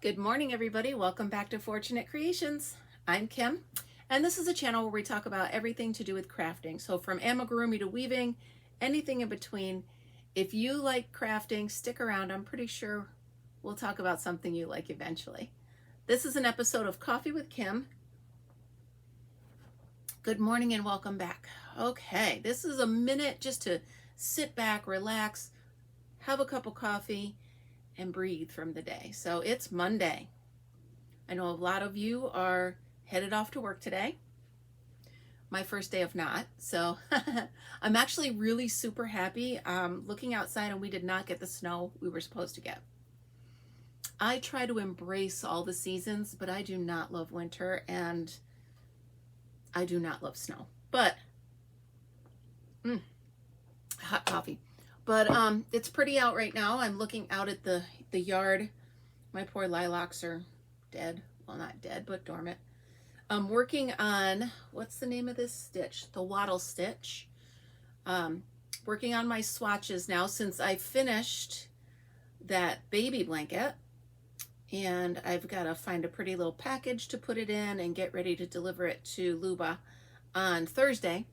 Good morning, everybody. Welcome back to Fortunate Creations. I'm Kim, and this is a channel where we talk about everything to do with crafting. So from amigurumi to weaving, anything in between. If you like crafting, stick around. I'm pretty sure we'll talk about something you like eventually. This is an episode of Coffee with Kim. Good morning and welcome back. Okay, this is a minute just to sit back, relax, have a cup of coffee, and breathe from the day. So it's Monday. I know a lot of you are headed off to work today. My first day of not. So I'm actually really super happy. Looking outside, and we did not get the snow we were supposed to get. I try to embrace all the seasons, but I do not love winter and I do not love snow. But hot coffee. But it's pretty out right now. I'm looking out at the yard. My poor lilacs are dead. Well, not dead, but dormant. I'm working on, what's the name of this stitch? The wattle stitch. Working on my swatches now since I finished that baby blanket. And I've got to find a pretty little package to put it in and get ready to deliver it to Luba on Thursday.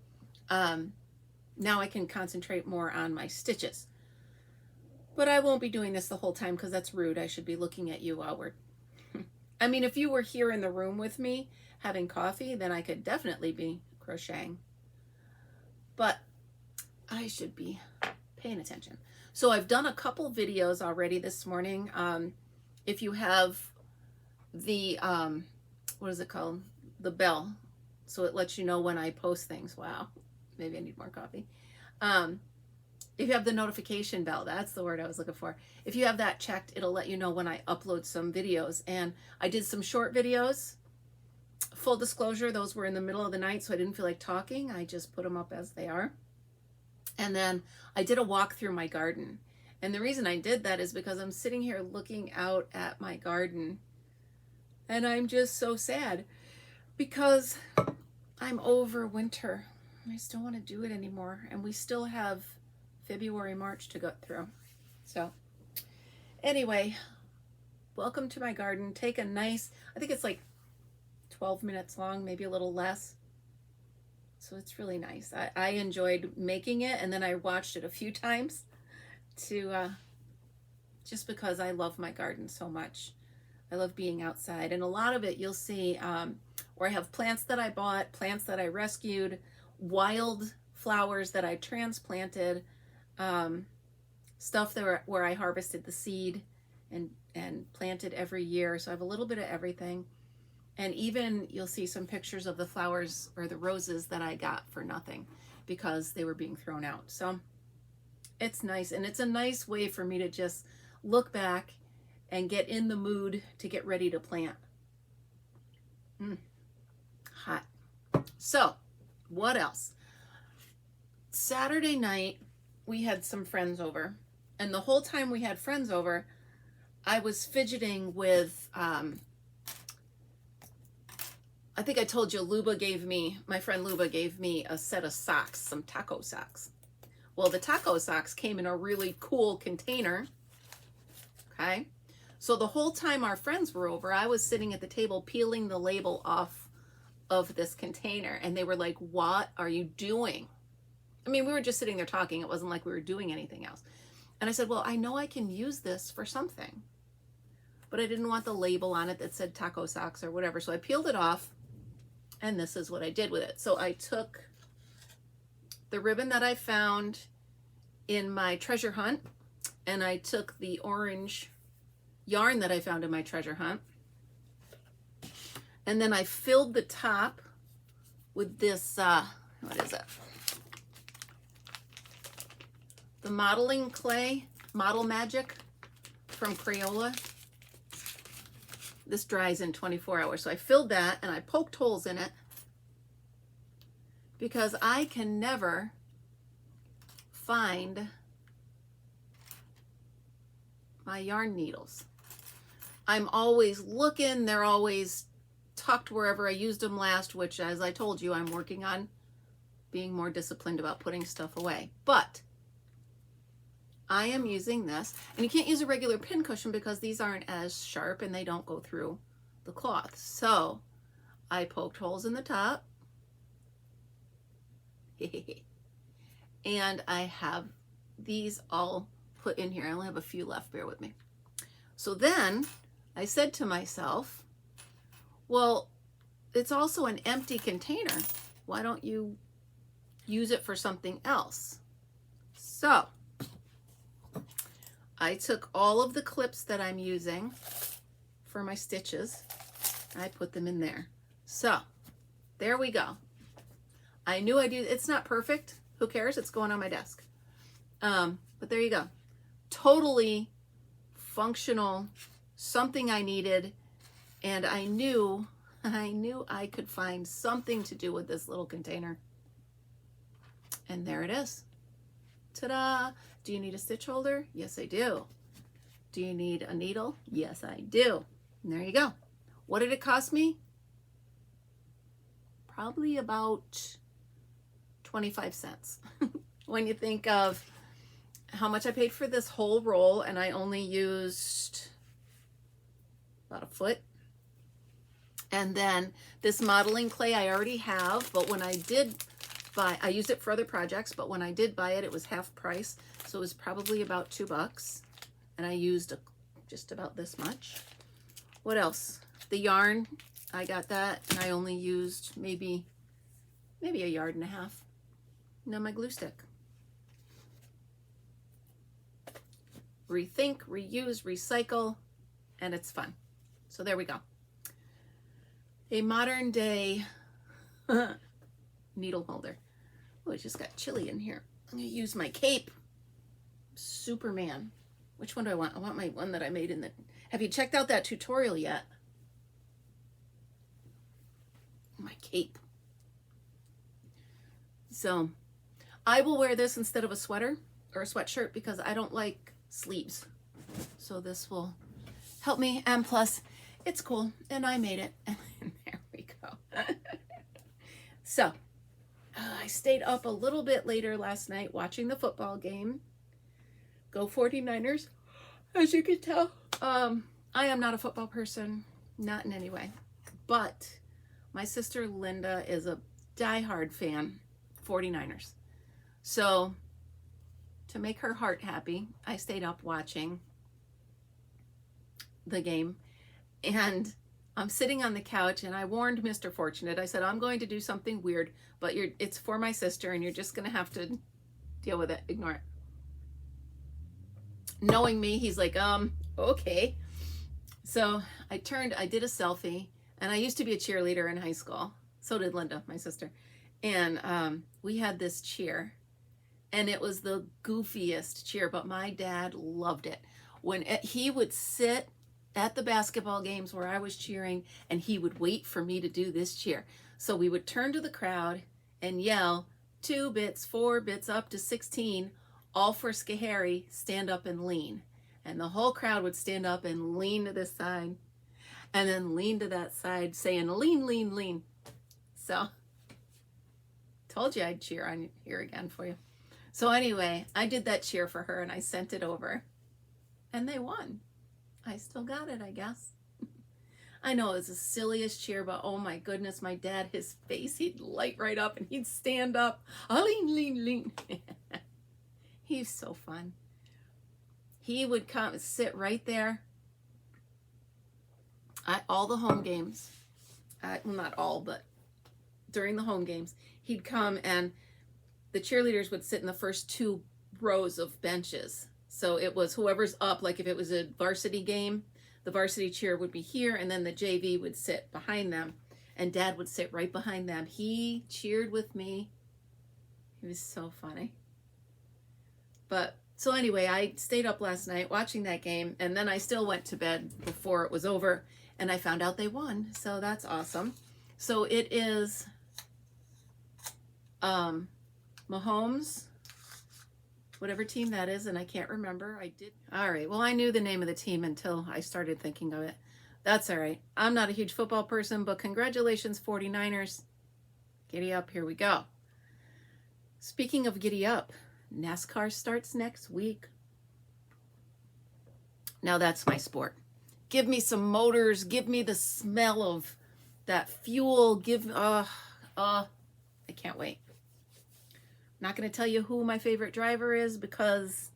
Now I can concentrate more on my stitches. But I won't be doing this the whole time because that's rude. I should be looking at you while we're... I mean, if you were here in the room with me having coffee, then I could definitely be crocheting. But I should be paying attention. So I've done a couple videos already this morning. If you have the, what is it called? The bell. So it lets you know when I post things. Wow. Maybe I need more coffee. If you have the notification bell, that's the word I was looking for. If you have that checked, it'll let you know when I upload some videos. And I did some short videos. Full disclosure, those were in the middle of the night, so I didn't feel like talking. I just put them up as they are. And then I did a walk through my garden. And the reason I did that is because I'm sitting here looking out at my garden. And I'm just so sad because I'm over winter. I just don't want to do it anymore. And we still have February, March to go through. So anyway, welcome to my garden. Take a nice, I think it's like 12 minutes long, maybe a little less. So it's really nice. I enjoyed making it, and then I watched it a few times to just because I love my garden so much. I love being outside. And a lot of it you'll see where I have plants that I bought, plants that I rescued, wild flowers that I transplanted, stuff that where I harvested the seed and planted every year. So I have a little bit of everything. And even you'll see some pictures of the flowers or the roses that I got for nothing because they were being thrown out. So it's nice. And it's a nice way for me to just look back and get in the mood to get ready to plant. Hot. So what else? Saturday night, we had some friends over. And the whole time we had friends over, I was fidgeting with, I think I told you my friend Luba gave me a set of socks, some taco socks. Well, the taco socks came in a really cool container. Okay. So the whole time our friends were over, I was sitting at the table peeling the label off of this container, and they were like, "What are you doing?" I mean, we were just sitting there talking. It wasn't like we were doing anything else. And I said, "Well, I know I can use this for something," but I didn't want the label on it that said taco socks or whatever. So I peeled it off, and this is what I did with it. So I took the ribbon that I found in my treasure hunt, and I took the orange yarn that I found in my treasure hunt, and then I filled the top with this, what is it? The modeling clay, Model Magic from Crayola. This dries in 24 hours. So I filled that and I poked holes in it because I can never find my yarn needles. I'm always looking. They're always tucked wherever I used them last, which, as I told you, I'm working on being more disciplined about putting stuff away. But I am using this, and you can't use a regular pin cushion because these aren't as sharp and they don't go through the cloth. So I poked holes in the top and I have these all put in here. I only have a few left, bear with me. So then I said to myself, well, it's also an empty container. Why don't you use it for something else? So I took all of the clips that I'm using for my stitches. I put them in there. So there we go. I knew I do. It's not perfect. Who cares? It's going on my desk. But there you go. Totally functional, something I needed. And I knew I could find something to do with this little container. And there it is. Ta-da! Do you need a stitch holder? Yes, I do. Do you need a needle? Yes, I do. And there you go. What did it cost me? Probably about 25 cents. When you think of how much I paid for this whole roll, and I only used about a foot. And then this modeling clay I already have, but when I did buy, I used it for other projects, but when I did buy it, it was half price. So it was probably about $2. And I used just about this much. What else? The yarn, I got that, and I only used maybe a yard and a half. Now my glue stick. Rethink, reuse, recycle, and it's fun. So there we go. A modern day needle holder. Oh, it just got chilly in here. I'm gonna use my cape. Superman. Which one do I want? I want my one that I made in the... Have you checked out that tutorial yet? My cape. So I will wear this instead of a sweater or a sweatshirt because I don't like sleeves. So this will help me, and plus it's cool and I made it. And there we go. So I stayed up a little bit later last night watching the football game. Go 49ers. As you can tell, I am not a football person, not in any way, but my sister Linda is a diehard fan, 49ers. So to make her heart happy, I stayed up watching the game, and I'm sitting on the couch, and I warned Mr. Fortunate. I said, I'm going to do something weird, but it's for my sister, and you're just going to have to deal with it. Ignore it. Knowing me, he's like, okay. So I did a selfie, and I used to be a cheerleader in high school. So did Linda, my sister. And we had this cheer, and it was the goofiest cheer, but my dad loved it. He would sit at the basketball games where I was cheering, and he would wait for me to do this cheer. So we would turn to the crowd and yell, 2 bits, 4 bits, up to 16, all for Skahari, stand up and lean. And the whole crowd would stand up and lean to this side, and then lean to that side, saying, lean, lean, lean. So, told you I'd cheer on here again for you. So anyway, I did that cheer for her, and I sent it over, and they won. I still got it, I guess. I know it was the silliest cheer, but oh my goodness, my dad, his face, he'd light right up, and he'd stand up. Oh, lean, lean, lean. He's so fun. He would come sit right there at all the home games. Well, not all, but during the home games, he'd come, and the cheerleaders would sit in the first 2 rows of benches. So it was whoever's up, like if it was a varsity game, the varsity cheer would be here, and then the JV would sit behind them, and Dad would sit right behind them. He cheered with me. He was so funny. But so anyway, I stayed up last night watching that game, and then I still went to bed before it was over, and I found out they won. So that's awesome. So it is Mahomes, whatever team that is, and I can't remember. All right, well, I knew the name of the team until I started thinking of it. That's all right. I'm not a huge football person, but congratulations, 49ers. Giddy up, here we go. Speaking of giddy up, NASCAR starts next week. Now that's my sport. Give me some motors. Give me the smell of that fuel. I can't wait. I'm not going to tell you who my favorite driver is because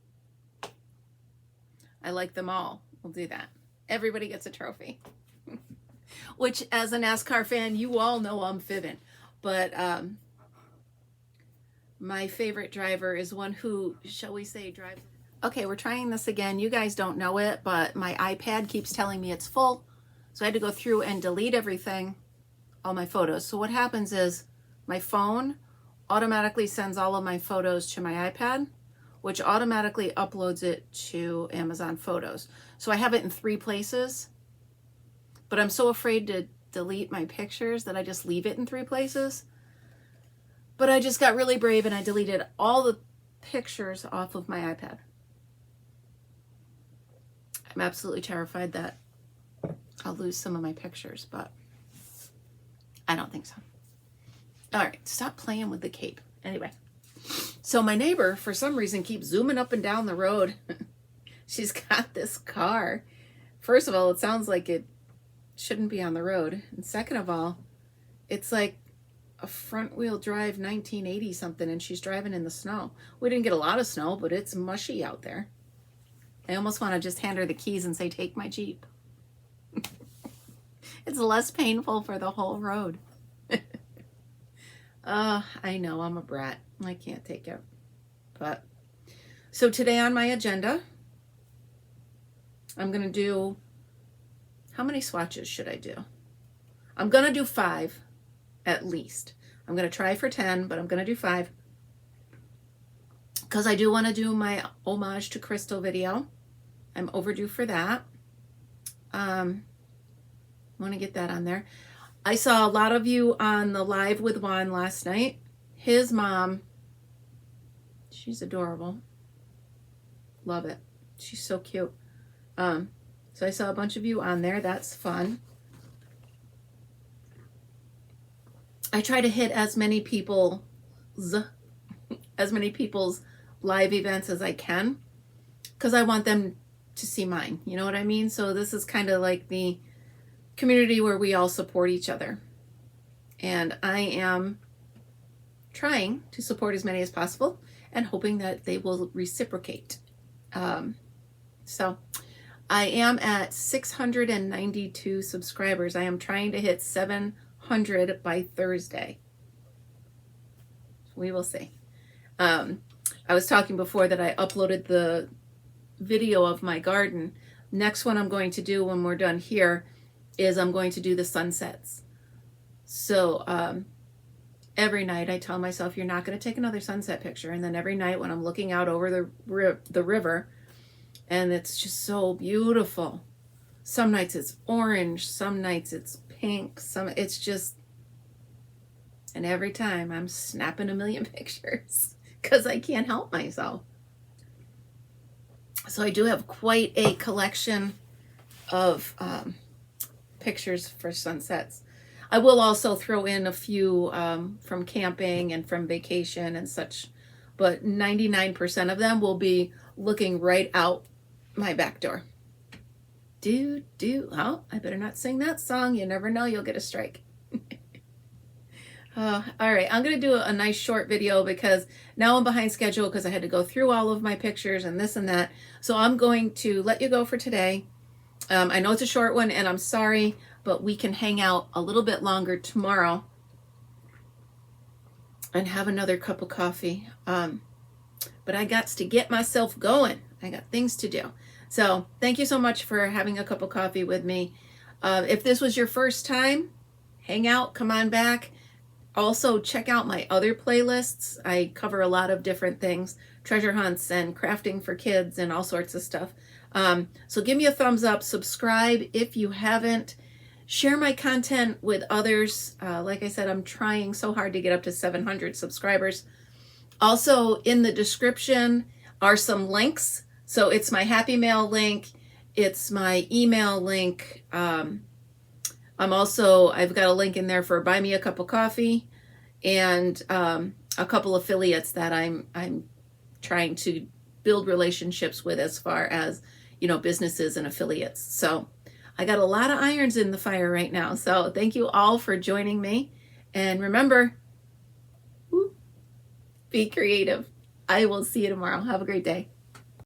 I like them all. We'll do that. Everybody gets a trophy. Which, as a NASCAR fan, you all know I'm fibbing. But my favorite driver is one who, shall we say, drives. Okay, we're trying this again. You guys don't know it, but my iPad keeps telling me it's full. So I had to go through and delete everything, all my photos. So what happens is my phone automatically sends all of my photos to my iPad, which automatically uploads it to Amazon Photos. So I have it in 3 places, but I'm so afraid to delete my pictures that I just leave it in 3 places. But I just got really brave and I deleted all the pictures off of my iPad. I'm absolutely terrified that I'll lose some of my pictures, but I don't think so. All right, stop playing with the cape. Anyway, so my neighbor, for some reason, keeps zooming up and down the road. She's got this car. First of all, it sounds like it shouldn't be on the road. And second of all, it's like a front-wheel drive 1980 something, and she's driving in the snow. We didn't get a lot of snow, but it's mushy out there. I almost want to just hand her the keys and say, take my Jeep. It's less painful for the whole road. I know, I'm a brat. I can't take it. But, so today on my agenda, I'm going to do, how many swatches should I do? I'm going to do 5 at least. I'm going to try for 10, but I'm going to do 5. Because I do want to do my homage to Crystal video. I'm overdue for that. Want to get that on there. I saw a lot of you on the live with Juan last night. His mom, she's adorable. Love it. She's so cute. So I saw a bunch of you on there. That's fun. I try to hit as many people's live events as I can because I want them to see mine. You know what I mean? So this is kind of like the community where we all support each other. And I am trying to support as many as possible and hoping that they will reciprocate. So I am at 692 subscribers. I am trying to hit 700 by Thursday. We will see. I was talking before that I uploaded the video of my garden. Next one I'm going to do when we're done here is I'm going to do the sunsets. So every night I tell myself, you're not going to take another sunset picture. And then every night when I'm looking out over the river, and it's just so beautiful. Some nights it's orange, some nights it's pink, it's just, and every time I'm snapping a million pictures because I can't help myself. So I do have quite a collection of pictures for sunsets. I will also throw in a few from camping and from vacation and such, but 99% of them will be looking right out my back door. Oh, I better not sing that song. You never know, you'll get a strike. All right, I'm going to do a nice short video because now I'm behind schedule because I had to go through all of my pictures and this and that. So I'm going to let you go for today. I know it's a short one and I'm sorry, but we can hang out a little bit longer tomorrow and have another cup of coffee. But I got to get myself going. I got things to do. So thank you so much for having a cup of coffee with me. If this was your first time, hang out, come on back. Also, check out my other playlists. I cover a lot of different things, treasure hunts and crafting for kids and all sorts of stuff. So give me a thumbs up, subscribe if you haven't. Share my content with others. Like I said, I'm trying so hard to get up to 700 subscribers. Also, in the description are some links. So it's my Happy Mail link. It's my email link. I've got a link in there for Buy Me a Cup of Coffee and a couple affiliates that I'm trying to build relationships with as far as businesses and affiliates. So I got a lot of irons in the fire right now. So thank you all for joining me. And remember, be creative. I will see you tomorrow. Have a great day.